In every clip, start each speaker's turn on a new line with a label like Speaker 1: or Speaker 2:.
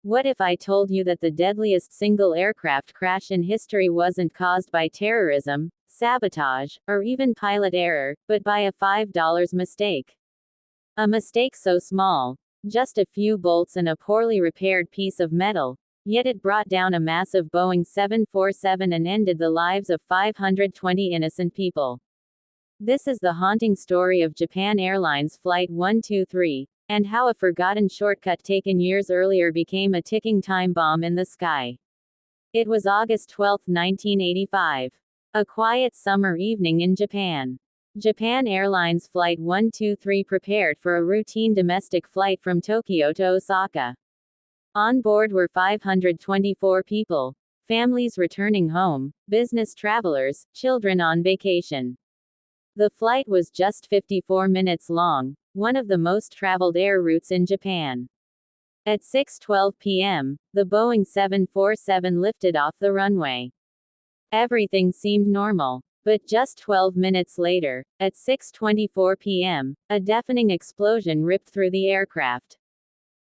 Speaker 1: What if I told you that the deadliest single aircraft crash in history wasn't caused by terrorism, sabotage, or even pilot error, but by a $5 mistake? A mistake so small, just a few bolts and a poorly repaired piece of metal, yet it brought down a massive Boeing 747 and ended the lives of 520 innocent people. This is the haunting story of Japan Airlines Flight 123, and how a forgotten shortcut taken years earlier became a ticking time bomb in the sky. It was August 12, 1985. A quiet summer evening in Japan. Japan Airlines Flight 123 prepared for a routine domestic flight from Tokyo to Osaka. On board were 524 people, families returning home, business travelers, children on vacation. The flight was just 54 minutes long, one of the most traveled air routes in Japan. At 6:12 p.m., the Boeing 747 lifted off the runway. Everything seemed normal. But just 12 minutes later, at 6:24 p.m., a deafening explosion ripped through the aircraft.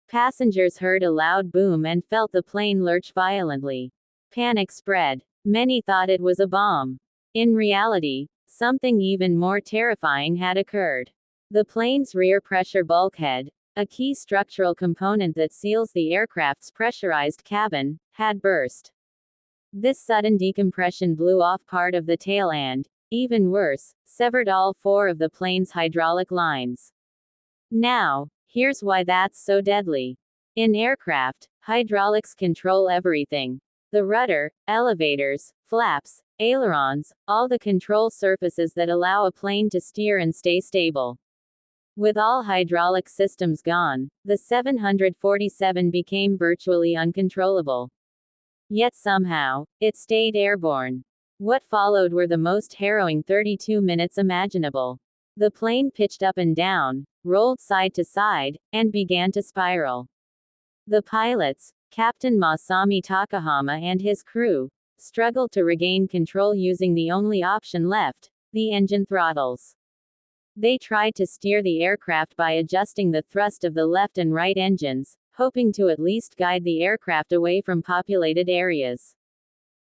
Speaker 1: Passengers heard a loud boom and felt the plane lurch violently. Panic spread. Many thought it was a bomb. In reality, something even more terrifying had occurred. The plane's rear pressure bulkhead, a key structural component that seals the aircraft's pressurized cabin, had burst. This sudden decompression blew off part of the tail and, even worse, severed all four of the plane's hydraulic lines. Now, here's why that's so deadly. In aircraft, hydraulics control everything. The rudder, elevators, flaps, ailerons, all the control surfaces that allow a plane to steer and stay stable. With all hydraulic systems gone, the 747 became virtually uncontrollable. Yet somehow, it stayed airborne. What followed were the most harrowing 32 minutes imaginable. The plane pitched up and down, rolled side to side, and began to spiral. The pilots, Captain Masami Takahama and his crew, struggled to regain control using the only option left, the engine throttles. They tried to steer the aircraft by adjusting the thrust of the left and right engines, hoping to at least guide the aircraft away from populated areas.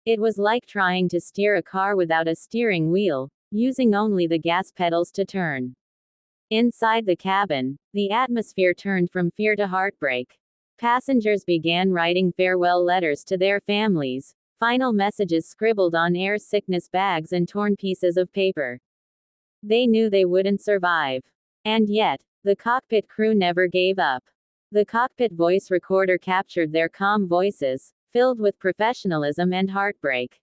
Speaker 1: It was like trying to steer a car without a steering wheel, using only the gas pedals to turn. Inside the cabin, the atmosphere turned from fear to heartbreak. Passengers began writing farewell letters to their families, final messages scribbled on air sickness bags and torn pieces of paper. They knew they wouldn't survive. And yet, the cockpit crew never gave up. The cockpit voice recorder captured their calm voices, filled with professionalism and heartbreak.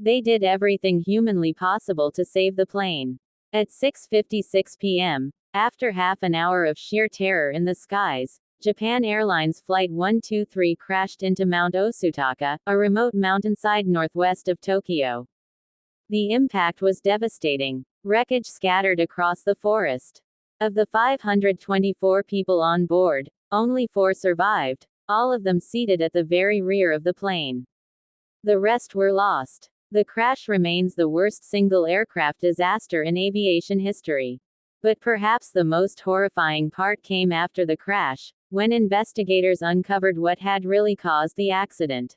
Speaker 1: They did everything humanly possible to save the plane. At 6:56 p.m., after half an hour of sheer terror in the skies, Japan Airlines Flight 123 crashed into Mount Osutaka, a remote mountainside northwest of Tokyo. The impact was devastating. Wreckage scattered across the forest. Of the 524 people on board, only 4 survived, all of them seated at the very rear of the plane. The rest were lost. The crash remains the worst single aircraft disaster in aviation history. But perhaps the most horrifying part came after the crash, when investigators uncovered what had really caused the accident.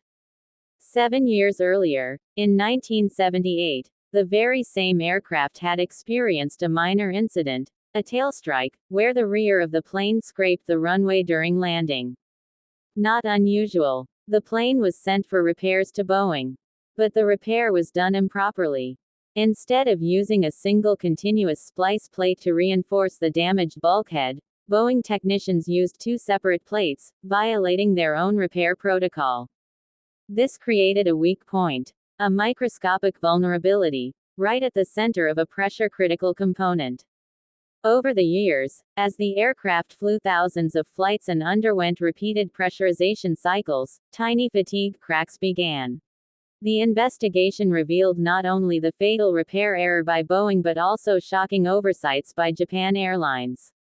Speaker 1: 7 years earlier, in 1978, the very same aircraft had experienced a minor incident, a tailstrike, where the rear of the plane scraped the runway during landing. Not unusual. The plane was sent for repairs to Boeing. But the repair was done improperly. Instead of using a single continuous splice plate to reinforce the damaged bulkhead, Boeing technicians used 2 separate plates, violating their own repair protocol. This created a weak point, a microscopic vulnerability, right at the center of a pressure-critical component. Over the years, as the aircraft flew thousands of flights and underwent repeated pressurization cycles, tiny fatigue cracks began. The investigation revealed not only the fatal repair error by Boeing but also shocking oversights by Japan Airlines.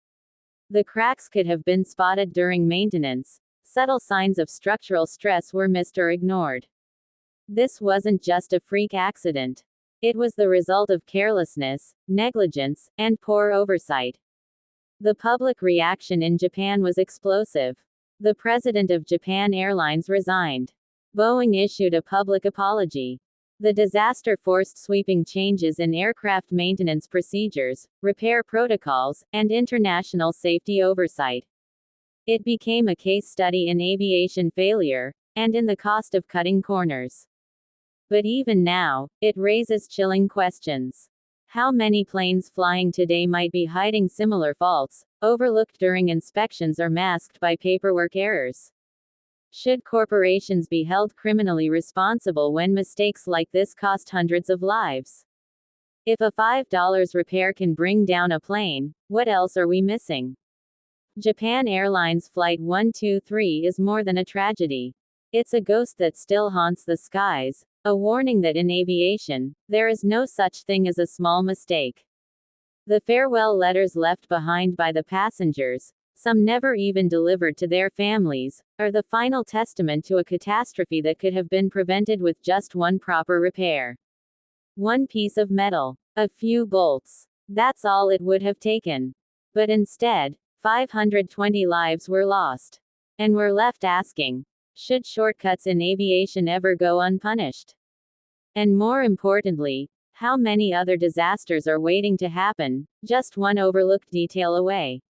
Speaker 1: The cracks could have been spotted during maintenance. Subtle signs of structural stress were missed or ignored. This wasn't just a freak accident. It was the result of carelessness, negligence, and poor oversight. The public reaction in Japan was explosive. The president of Japan Airlines resigned. Boeing issued a public apology. The disaster forced sweeping changes in aircraft maintenance procedures, repair protocols, and international safety oversight. It became a case study in aviation failure, and in the cost of cutting corners. But even now, it raises chilling questions. How many planes flying today might be hiding similar faults, overlooked during inspections or masked by paperwork errors? Should corporations be held criminally responsible when mistakes like this cost hundreds of lives? If a $5 repair can bring down a plane, what else are we missing? Japan Airlines Flight 123 is more than a tragedy. It's a ghost that still haunts the skies, a warning that in aviation, there is no such thing as a small mistake. The farewell letters left behind by the passengers, some never even delivered to their families, are the final testament to a catastrophe that could have been prevented with just one proper repair. One piece of metal, a few bolts. That's all it would have taken. But instead, 520 lives were lost. And we're left asking, should shortcuts in aviation ever go unpunished? And more importantly, how many other disasters are waiting to happen, just one overlooked detail away?